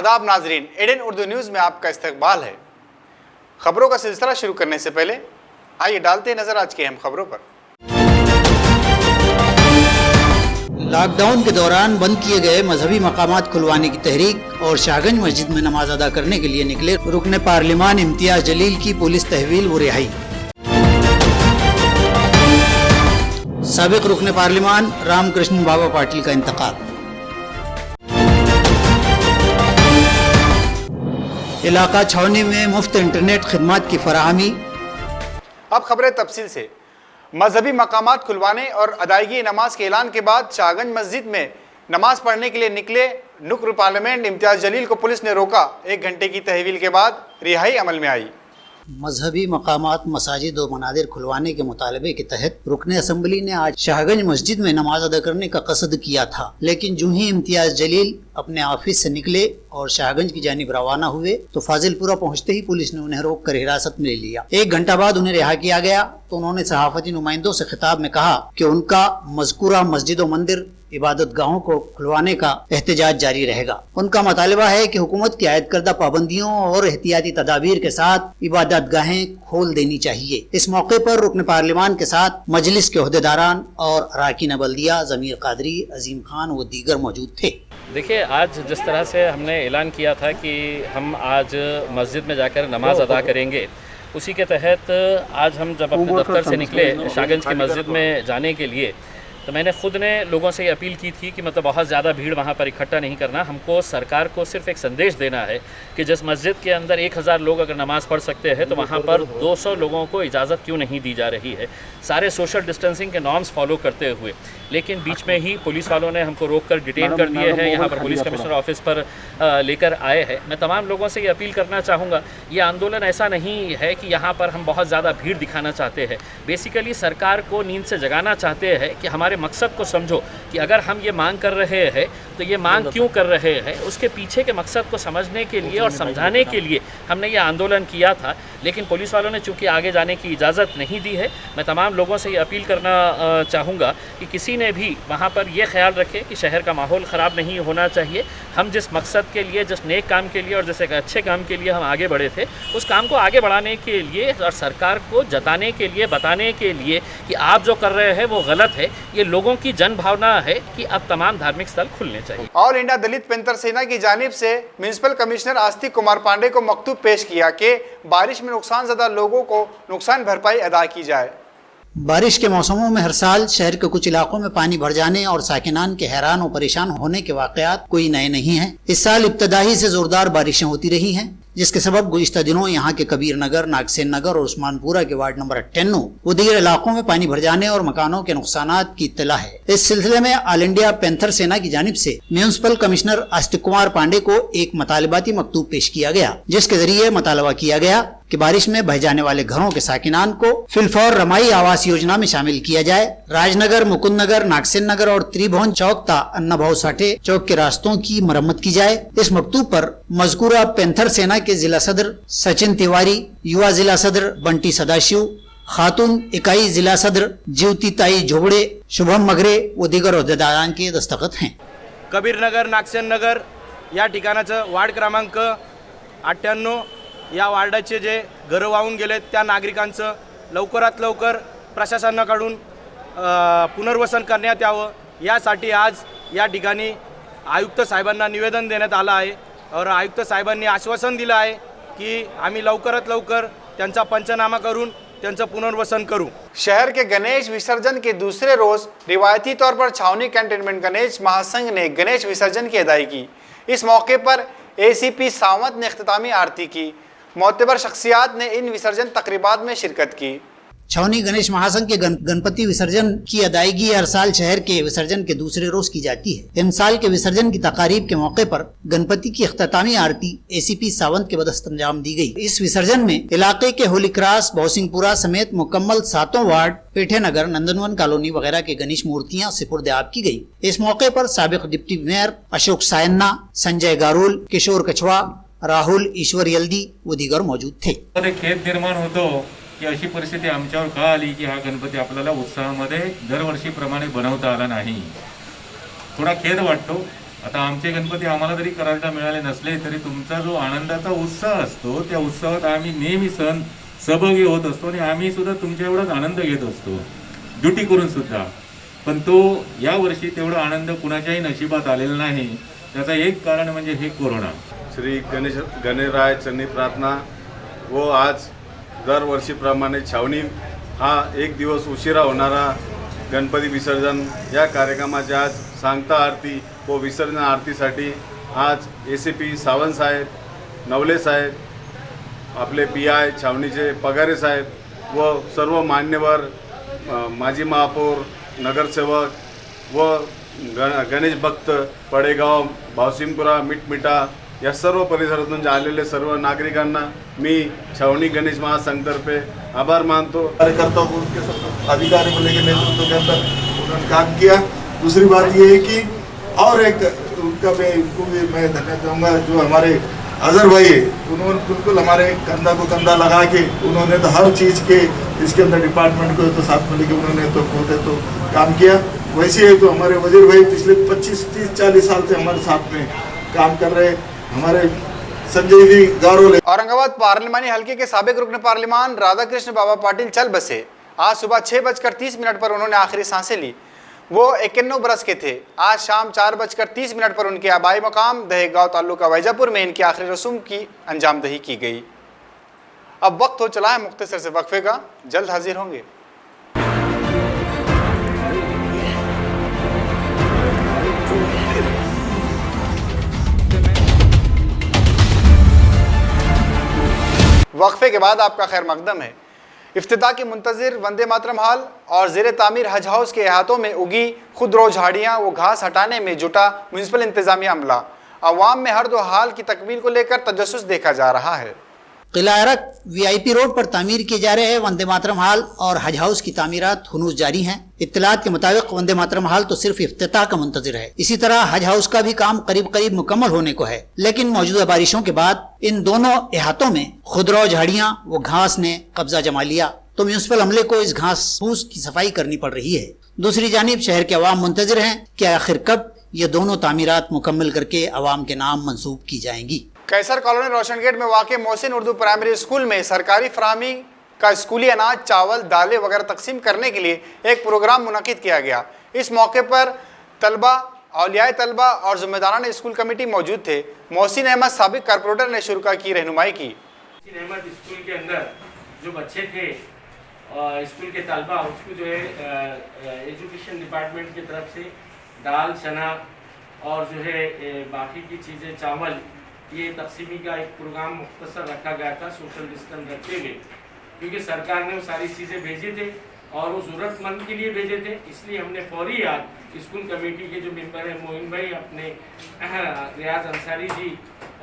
आदाब नाजरीन, Aiden Urdu news में आपका इस्तकबाल है। खबरों का सिलसिला शुरू करने से पहले आइए डालते हैं नजर आज की अहम खबरों पर। लॉकडाउन के दौरान बंद किए गए मजहबी मकामात खुलवाने की तहरीक और शाहगंज मस्जिद में नमाज अदा करने के लिए निकले रुकने पार्लिमान इम्तियाज जलील की पुलिस तहवील व रिहाई। साबिक रुकने पार्लिमान रामकृष्ण बाबा पाटिल का इंतकाल। इलाका छावनी में मुफ्त इंटरनेट खिदमत की फराहमी। अब खबरें तफसील से। मजहबी मकामात खुलवाने और अदायगी नमाज के ऐलान के बाद शाहगंज मस्जिद में नमाज पढ़ने के लिए निकले नुक्र पार्लियामेंट इम्तियाज जलील को पुलिस ने रोका। 1 घंटे की तहवील के बाद रिहाई अमल में आई। मजहबी मकामात मसाजिद और मनादिर खुलवाने के मुतालबे के तहत रुकने असम्बली ने आज शाहगंज मस्जिद में नमाज अदा करने का कसद किया था, लेकिन जो ही इम्तियाज जलील अपने ऑफिस से निकले और शाहगंज की जानिब रवाना हुए तो फाजिलपुरा पहुंचते ही पुलिस ने उन्हें रोक कर हिरासत में ले लिया। 1 घंटा बाद उन्हें रिहा किया गया तो उन्होंने सहाफती नुमाइंदों से खिताब में कहा कि उनका मज़कूरा मस्जिद और मंदिर इबादत गाहों को खुलवाने का एहतजाज जारी रहेगा। उनका मुतालबा है कि हुकूमत की आयद करदा पाबंदियों और एहतियाती तदाबीर के साथ इबादत गाहें खोल देनी चाहिए। इस मौके पर रुकन पार्लिमान के साथ मजलिस के ओहदेदारान और अरकान बल्दिया ज़मीर कादरी, अजीम खान व दीगर मौजूद थे। देखिए, आज जिस तरह से हमने ऐलान किया था कि हम आज मस्जिद में जाकर नमाज अदा करेंगे, उसी के तहत आज हम जब अपने दफ्तर से निकले शाहगंज की मस्जिद में जाने के लिए तो मैंने ख़ुद ने लोगों से ये अपील की थी कि मतलब बहुत ज़्यादा भीड़ वहाँ पर इकट्ठा नहीं करना। हमको सरकार को सिर्फ एक संदेश देना है कि जिस मस्जिद के अंदर 1000 लोग अगर नमाज़ पढ़ सकते हैं तो वहाँ पर 200 लोगों को इजाज़त क्यों नहीं दी जा रही है, सारे सोशल डिस्टेंसिंग के नॉर्म्स फॉलो करते हुए। लेकिन बीच में ही पुलिस वालों ने हमको रोक कर डिटेन कर दिए हैं, यहाँ पर पुलिस कमिश्नर ऑफिस पर लेकर आए हैं। मैं तमाम लोगों से ये अपील करना चाहूँगा, ये आंदोलन ऐसा नहीं है कि यहाँ पर हम बहुत ज़्यादा भीड़ दिखाना चाहते हैं। बेसिकली सरकार को नींद से जगाना चाहते हैं कि हमारे मकसद को समझो कि अगर हम ये मांग कर रहे हैं तो ये मांग क्यों कर रहे हैं, उसके पीछे के मकसद को समझने के लिए और समझाने के लिए हमने ये आंदोलन किया था। लेकिन पुलिस वालों ने चूँकि आगे जाने की इजाज़त नहीं दी है, मैं तमाम लोगों से ये अपील करना चाहूँगा कि किसी ने भी वहाँ पर यह ख्याल रखे कि शहर का माहौल ख़राब नहीं होना चाहिए। हम जिस मकसद के लिए, जिस नेक काम के लिए और जिस एक अच्छे काम के लिए हम आगे बढ़े थे, उस काम को आगे बढ़ाने के लिए और सरकार को जताने के लिए, बताने के लिए कि आप जो कर रहे हैं वो गलत है, ये लोगों की जन भावना है कि अब तमाम धार्मिक स्थल खुलने चाहिए। ऑल इंडिया दलित पेंथर सेना की जानिब से म्युनिसिपल कमिश्नर आस्तिक कुमार पांडे को मकतूब पेश किया कि बारिश में नुकसानज़दा लोगों को नुकसान भरपाई अदा की जाए। बारिश के मौसमों में हर साल शहर के कुछ इलाकों में पानी भर जाने और साकिनान के हैरान और परेशान होने के वाकयात कोई नए नहीं हैं। इस साल इब्तदाई से जोरदार बारिशें होती रही हैं, जिसके सबब गुज़िश्ता दिनों यहाँ के कबीर नगर, नागसेन नगर और उस्मानपुरा के वार्ड नंबर 98 व दीगर इलाकों में पानी भर जाने और मकानों के नुकसानात की इत्तला है। इस सिलसिले में ऑल इंडिया पेंथर सेना की जानिब से म्युनिसिपल कमिश्नर आस्तिक कुमार पांडे को एक मुतालबाती मकतूब पेश किया गया, जिसके जरिए मुतालबा किया गया कि बारिश में बह जाने वाले घरों के साकिनान को फिलफौर रमाई आवास योजना में शामिल किया जाए। राजनगर, मुकुंद नगर, नागसेन नगर और त्रिभुवन चौक ता अन्ना भाऊ साठे चौक के रास्तों की मरम्मत की जाए। इस मकतूब पर मज़कूरा पेंथर सेना के जिला सदर सचिन तिवारी, युवा जिला सदर बंटी सदाशिव, खातून इकाई जिला सदर ज्योति ताई झोबड़े, शुभम मगरे व दीगर ओहदेदारां के दस्तखत हैं। कबीर नगर, नागसेन नगर या ठिकाणाचं वार्ड क्रमांक 98 या वार्डाचे जे घरं वाहून गेलेत त्या नागरिकांचं लवकरात लवकर प्रशासनाकडून पुनर्वसन करण्यात यावं, यासाठी आज या ठिकाणी आयुक्त साहेबांना निवेदन देण्यात आलं आहे और आयुक्त साहेबांनी आश्वासन दिलं आहे की आम्ही लवकरात लवकर त्यांचा पंचनामा करून त्यांचं पुनर्वसन करूं। शहर के गणेश विसर्जन के दूसरे रोज रिवायती तौर पर छावनी कैंटोनमेंट गणेश महासंघ ने गणेश विसर्जन की अदायगी की। इस मौके पर ACP सावंत ने इख्तितामी आरती की। मोतबर शख्सियात ने इन विसर्जन तकरीबात में शिरकत की। छावनी गणेश महासंघ के गणपति विसर्जन की अदायगी हर साल शहर के विसर्जन के दूसरे रोज की जाती है। इन साल के विसर्जन की तकारीब के मौके पर गणपति की इख्तितामी आरती ACP सावंत के बदस्त अंजाम दी गई। इस विसर्जन में इलाके के होली क्रॉस, बहुसिंहपुरा समेत मुकम्मल 7 वार्ड, पेठे नगर, नंदनवन कॉलोनी वगैरह के गणेश मूर्तियां सिपुर्द आब की गई। इस मौके पर साबिक डिप्टी मेयर अशोक सायन्ना, संजय गारुल, किशोर कछवा, राहुल ईश्वर यल्दी व दीगर मौजूद थे। खेद निर्माण होतो की अशी परिस्थिती आमच्यावर का आली की हा गणपती आपल्याला उत्साहामध्ये दरवर्षीप्रमाणे बनवता आला नाही। थोडा खेद वाटतो आता आमचे गणपती आम्हाला जरी करायला मिळाले नसले तरी तुमचा जो आनंदाचा उत्साह असतो त्या उत्सवात आम्ही नेहमी सहभागी होत असतो आणि आम्ही सुद्धा तुमच्या एवढाच आनंद घेत असतो ड्युटी करून सुद्धा. पण तो यावर्षी तेवढा आनंद कुणाच्याही नशिबात आलेला नाही. त्याचा एक कारण म्हणजे हे कोरोना. श्री गणराय चरणी प्रार्थना व आज दरवर्षीप्रमाणे छावणी हा एक दिवस उशिरा होणारा गणपती विसर्जन या कार्यक्रमाची आज सांगता आरती व विसर्जन आरतीसाठी आज ACP सावंत साहेब, नवले साहेब, आपले PI छावणीचे पगारे साहेब व सर्व मान्यवर, माजी महापौर, नगरसेवक व गणेश भक्त, पडेगाव, भावसिंगपुरा, मिटमिटा या सर्व परिसरातून आलेले सर्व नागरिकांना मी छावनी गणेश महासंघतर्फे आभार मानतो. कार्यकर्ताओं को उनके सब अधिकारी को लेकर नेतृत्व के अंदर उन्होंने काम किया. दूसरी बात ये है कि और एक उनको भी मैं धन्यवाद दूंगा जो हमारे अजहर भाई है. उन्होंने बिल्कुल हमारे कंधा को कंधा लगा के उन्होंने तो हर चीज़ के इसके अंदर डिपार्टमेंट को तो साथ में लेके उन्होंने तो खुद तो काम किया. वैसे ही तो हमारे वजीर भाई पिछले 25, 30, 40 साल से हमारे साथ में काम कर रहे. हमारे संजय जी गारोले. औरंगाबाद पार्लिमानी हल्के के साबिक रुकन पार्लिमान राधाकृष्ण बाबा पाटिल चल बसे. आज सुबह 6:30 पर उन्होंने आखिरी सांसें ली. वो 91 बरस के थे. आज शाम 4:30 पर उनके आबाई मकाम दहेगांव तालुका वैजापुर में इनकी आखिरी रस्म की अंजामदही की गई. अब वक्त हो चला है मुख्तसर से वक्फे का. जल्द हाजिर होंगे. वक्फे के बाद आपका खैर मकदम है. इफ्तिताह की मुंतज़िर वंदे मातरम हाल और ज़ेर तामीर हज हाउस के अहातों में उगी खुदरो झाड़ियाँ व घास हटाने में जुटा म्यूनसिपल इंतज़ामिया अमला. अवाम में हर दो हाल की तकमील को लेकर तजस्सुस देखा जा रहा है. किला अरक VIP रोड पर तामीर किए जा रहे वंदे मातरम हाल और हज हाउस की तामीरात हुनूस जारी हैं. इत्तलात के मुताबिक वंदे मातरम हाल तो सिर्फ इफ्तिताह का मुंतजिर है. इसी तरह हज हाउस का भी काम करीब करीब मुकम्मल होने को है. लेकिन मौजूदा बारिशों के बाद इन दोनों इहातों में खुदरो झाड़ियाँ व घास ने कब्जा जमा लिया तो म्यूनसिपल अमले को इस घास फूस की सफाई करनी पड़ रही है. दूसरी जानिब शहर के अवाम मुंतजिर हैं कि आखिर कब ये दोनों तामीरात मुकम्मल करके अवाम के नाम मंसूब की जाएंगी. कैसर कॉलोनी रोशन गेट में वाक़े मोहसिन उर्दू प्राइमरी स्कूल में सरकारी फराहमी का स्कूली अनाज, चावल, दालें वगैरह तकसीम करने के लिए एक प्रोग्राम मुनक़िद किया गया. इस मौके पर तलबा, औलियाए तलबा और ज़िम्मेदारान स्कूल कमेटी मौजूद थे. मोहसिन अहमद साबिक कारपोरेटर ने शुरा की रहनुमाई की. मोहसिन अहमद स्कूल के अंदर जो बच्चे थे स्कूल के तलबा, उसको जो है एजुकेशन डिपार्टमेंट की तरफ से दाल, चना और जो है बाकी की चीज़ें, चावल, ये तकसीमी का एक प्रोग्राम मुख्तसर रखा गया था सोशल डिस्टेंस रखते हुए, क्योंकि सरकार ने वो सारी चीज़ें भेजी थे और वो ज़रूरतमंद के लिए भेजे थे. इसलिए हमने फौरी आज स्कूल कमेटी के जो मेंबर हैं मोइन भाई, अपने रियाज अंसारी जी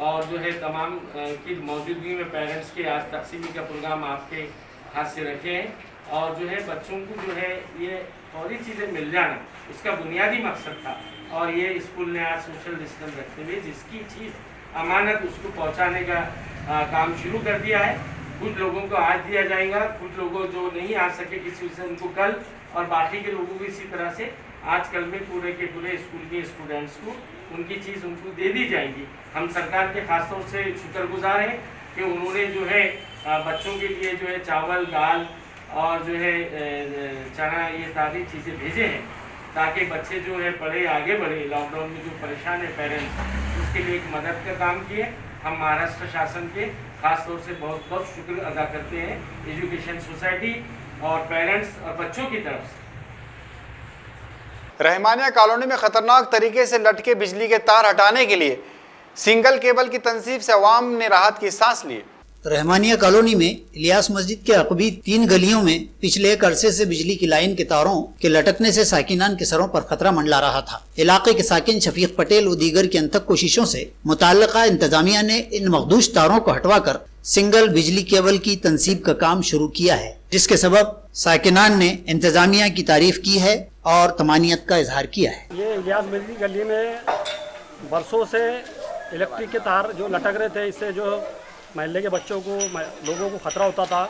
और जो है तमाम की मौजूदगी में पेरेंट्स के आज तकसीमी का प्रोग्राम आपके हाथ से रखे हैं. और जो है बच्चों को जो है ये फौरी चीज़ें मिल जाना इसका बुनियादी मकसद था. और ये स्कूल ने आज सोशल डिस्टेंस रखते हुए जिसकी चीज़ अमानत उसको पहुंचाने का काम शुरू कर दिया है. कुछ लोगों को आज दिया जाएगा, कुछ लोगों जो नहीं आ सके किसी से उनको कल, और बाकी के लोगों को इसी तरह से आज कल में पूरे के पूरे स्कूल के स्टूडेंट्स को उनकी चीज़ उनको दे दी जाएगी. हम सरकार के खासतौर से शुक्रगुजार हैं कि उन्होंने जो है बच्चों के लिए जो है चावल, दाल और जो है चना, ये सारी चीज़ें भेजे हैं ताकि बच्चे जो है पढ़े, आगे बढ़े. लॉकडाउन में जो परेशान है पेरेंट्स, उसके लिए एक मदद का काम किए. हम महाराष्ट्र शासन के खास तौर से बहुत बहुत शुक्र अदा करते हैं एजुकेशन सोसाइटी और पेरेंट्स और बच्चों की तरफ से. रहमानिया कॉलोनी में खतरनाक तरीके से लटके बिजली के तार हटाने के लिए सिंगल केबल की तनसीब से अवाम ने राहत की सांस ली. रहमानिया कॉलोनी में इलियास मस्जिद के अकबी 3 गलियों में पिछले एक अरसे से बिजली की लाइन के तारों के लटकने से साकिनान के सरों पर खतरा मंडला रहा था. इलाके के साकिन शफीक पटेल व दीगर की अनथक कोशिशों से मुतल्लिका इंतजामिया ने इन मखदूश तारों को हटवाकर सिंगल बिजली केबल की तनसीब का काम शुरू किया है, जिसके सबब साकिनान ने इंतजामिया की तारीफ की है और तमानियत का इजहार किया है. ये इलियास मस्जिद गली में बरसों से इलेक्ट्रिक के तार जो लटक रहे थे, इससे जो महल्ले के बच्चों को, लोगों को ख़तरा होता था.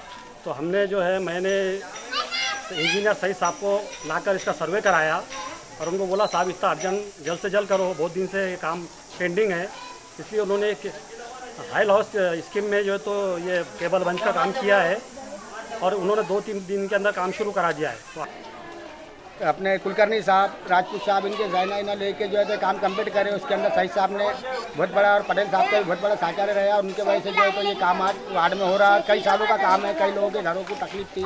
तो हमने जो है, मैंने इंजीनियर सही साहब को लाकर इसका सर्वे कराया और उनको बोला साहब इतना अर्जेंट जल्द से जल्द करो, बहुत दिन से ये काम पेंडिंग है। इसलिए उन्होंने एक हाई लॉस स्कीम में जो है तो ये केबल बंच का काम किया है और उन्होंने 2-3 दिन के अंदर काम शुरू करा दिया है। तो अपने कुलकर्णी साहब, राजपूत साहब, इनके जायना लेके जो है तो काम कंप्लीट करे। उसके अंदर सही साहब ने बहुत बड़ा, और पटेल साहब का भी बहुत बड़ा सहकार्य रहा, और उनके वजह से जो है तो ये काम आज वार्ड में हो रहा है। कई सालों का काम है, कई लोगों के घरों की तकलीफ थी,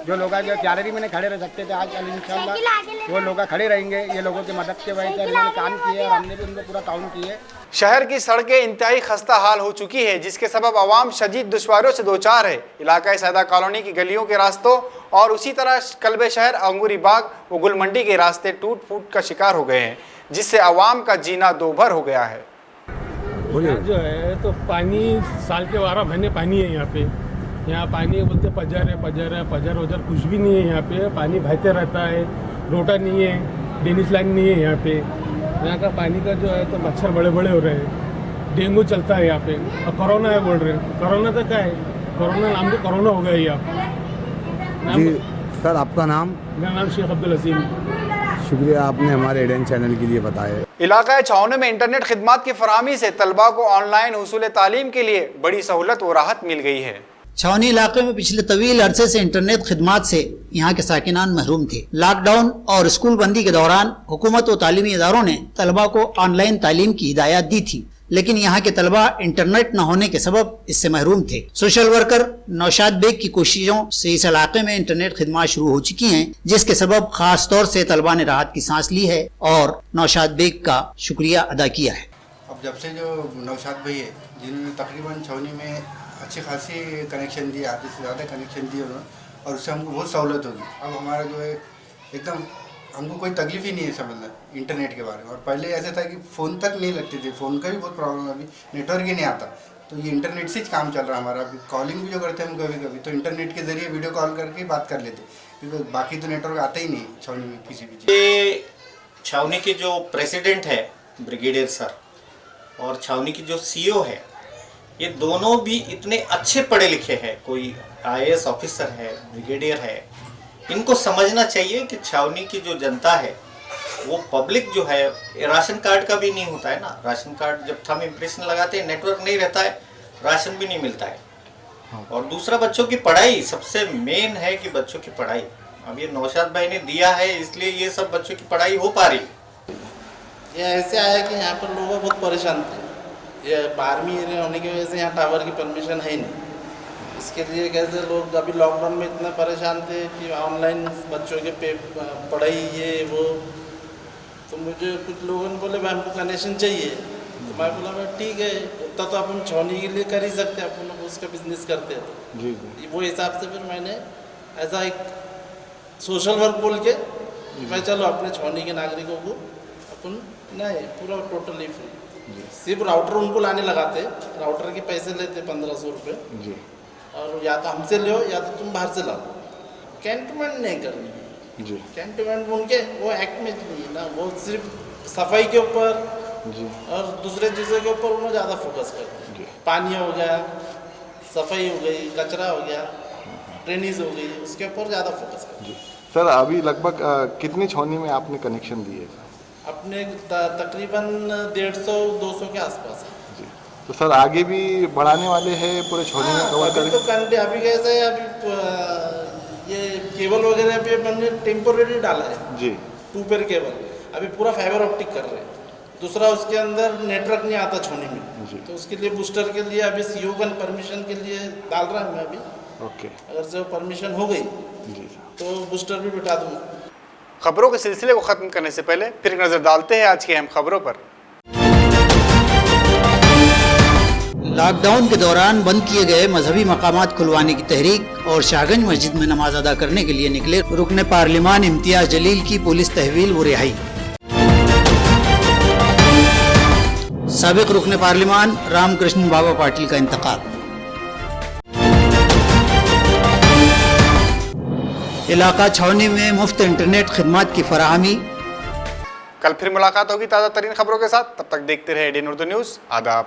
जो लोग जो गैलरी में नहीं खड़े रह सकते थे, आज इंशाल्लाह वो लोग खड़े रहेंगे। ये लोगों की मदद के वजह से इन्होंने काम किए और हमने भी उनको पूरा ताउन किए। शहर की सड़कें इंतहाई खस्ता हाल हो चुकी है, जिसके सबब आवाम शदीद दुश्वारियों से दो चार है। इलाका सैदा कॉलोनी की गलियों के रास्तों और उसी तरह कल्बे शहर, अंगूरी बाग व गुल मंडी के रास्ते टूट फूट का शिकार हो गए हैं, जिससे आवाम का जीना दोभर हो गया है। यहाँ जो है तो पानी साल के 12 महीने पानी है यहाँ पे। यहाँ पानी बोलते पजर उजर कुछ भी नहीं है यहाँ पे। पानी बहते रहता है, रोटा नहीं है, डेनिस लाइन नहीं है यहाँ पे। यहाँ का पानी का जो है तो मच्छर बड़े बड़े हो रहे हैं, डेंगू चलता है यहाँ पे, और कोरोना है बोल रहे हैं। कोरोना तो क्या है, कोरोना नाम तो कोरोना हो गया यहाँ। जी सर, आपका नाम? मेरा नाम शेख अब्दुल हसीम। शुक्रिया, आपने हमारे एडेन चैनल के लिए बताया। इलाका छावनी में इंटरनेट खिदमात की फराहमी से तलबा को ऑनलाइन हुसूल तालीम के लिए बड़ी सहूलत व राहत मिल गई है। छावनी इलाके में पिछले तवील अरसे से इंटरनेट खिदमात से यहाँ के साकिनान महरूम थे। लॉकडाउन और स्कूल बंदी के दौरान हुकूमत व तालीमी इदारों ने तलबा को ऑनलाइन तालीम की हिदायत दी थी, लेकिन यहाँ के तलबा इंटरनेट न होने के सबब इससे महरूम थे। सोशल वर्कर नौशाद बेग की कोशिशों से इस इलाके में इंटरनेट खिदमत शुरू हो चुकी हैं, जिसके सबब खास तौर से तलबा ने राहत की सांस ली है और नौशाद बेग का शुक्रिया अदा किया है। अब जब से जो नौशाद भाई है, जिन्होंने तकरीबन छावनी में अच्छी खासी कनेक्शन दिए, आधे से ज़्यादा कनेक्शन दिए उन्होंने, और उससे हमको बहुत सहूलत होगी। अब हमारा जो है एकदम हमको कोई तकलीफ ही नहीं है समझना इंटरनेट के बारे में। और पहले ऐसा था कि फ़ोन तक नहीं लगते थे, फ़ोन का भी बहुत प्रॉब्लम है, अभी नेटवर्क ही नहीं आता। तो ये इंटरनेट से ही काम चल रहा है हमारा। अभी कॉलिंग भी जो करते हैं हम कभी कभी तो इंटरनेट के ज़रिए वीडियो कॉल करके बात कर लेते, क्योंकि बाकी तो नेटवर्क आता ही नहीं छावनी में किसी भी चीज़। छावनी के जो प्रेसिडेंट है ब्रिगेडियर सर और छावनी की जो सीईओ है, ये दोनों भी इतने अच्छे पढ़े लिखे हैं। कोई आईएएस ऑफिसर है, ब्रिगेडियर है। इनको समझना चाहिए कि छावनी की जो जनता है वो पब्लिक जो है, राशन कार्ड का भी नहीं होता है ना। राशन कार्ड जब हम इम्प्रेशन लगाते हैं, नेटवर्क नहीं रहता है, राशन भी नहीं मिलता है। और दूसरा बच्चों की पढ़ाई सबसे मेन है कि बच्चों की पढ़ाई। अब ये नौशाद भाई ने दिया है, इसलिए ये सब बच्चों की पढ़ाई हो पा रही। ये ऐसे आया कि यहाँ पर लोग बहुत परेशान थे। ये 12वीं एरिया होने की वजह से यहाँ टावर की परमिशन है ही नहीं। इसके लिए कैसे लोग अभी लॉकडाउन में इतना परेशान थे कि ऑनलाइन बच्चों के पढ़ाई ये वो। तो मुझे कुछ लोगों ने बोले भाई हमको कनेक्शन चाहिए, तो मैं बोला भाई ठीक है, उतना तो अपन छावनी के लिए कर ही सकते हैं, अपन लोग उसका बिजनेस करते हैं। जी जी। वो हिसाब से फिर मैंने ऐसा एक सोशल वर्क बोल के मैं चलो अपने छावनी के नागरिकों को अपन नहीं पूरा टोटली फ्री, सिर्फ राउटर उनको लाने लगाते, राउटर के पैसे लेते 1500 रुपये जी, और या तो हमसे लो या तो तुम बाहर से ला लो। कैंटोनमेंट नहीं करनी जी। कैंटोनमेंट उनके वो एक्ट में नहीं है ना, वो सिर्फ सफाई के ऊपर जी और दूसरे चीज़ों के ऊपर उन्हें ज़्यादा फोकस करते हैं। पानी हो गया, सफाई हो गई, कचरा हो गया, ड्रेनेज हो गई, उसके ऊपर ज़्यादा फोकस करते हैं। सर अभी लगभग कितनी छावनी में आपने कनेक्शन दिए? अपने तकरीबन 150-200 के आसपास है जी। तो सर आगे भी बढ़ाने वाले हैं पूरे छावनी में कवर करें? तो अभी कैसे है, अभी ये केबल वगैरह भी हमने टेम्पोरेरी डाला है जी, 2 पेयर केबल। अभी पूरा फाइबर ऑप्टिक कर रहे हैं। दूसरा उसके अंदर नेटवर्क नहीं आता छावनी में जी, तो उसके लिए बूस्टर के लिए अभी सीईओ का परमिशन के लिए डाल रहा हूँ मैं अभी। ओके, अगर से परमिशन हो गई जी तो बूस्टर भी बिठा दूँगा। खबरों के सिलसिले को ख़त्म करने से पहले फिर एक नज़र डालते हैं आज की अहम खबरों पर। लॉकडाउन के दौरान बंद किए गए मजहबी मकामात खुलवाने की तहरीक और शाहगंज मस्जिद में नमाज अदा करने के लिए निकले रुकने पार्लिमान इम्तियाज जलील की पुलिस तहवील व रिहाई। साबिक रुकने पार्लिमान रामकृष्ण बाबा पाटिल का इंतकाल। इलाका छावनी में मुफ्त इंटरनेट खिदमत की फराहमी। कल फिर मुलाकात होगी ताज़ा तरीन खबरों के साथ, तब तक देखते रहे एडेन उर्दू न्यूज़। आदाब।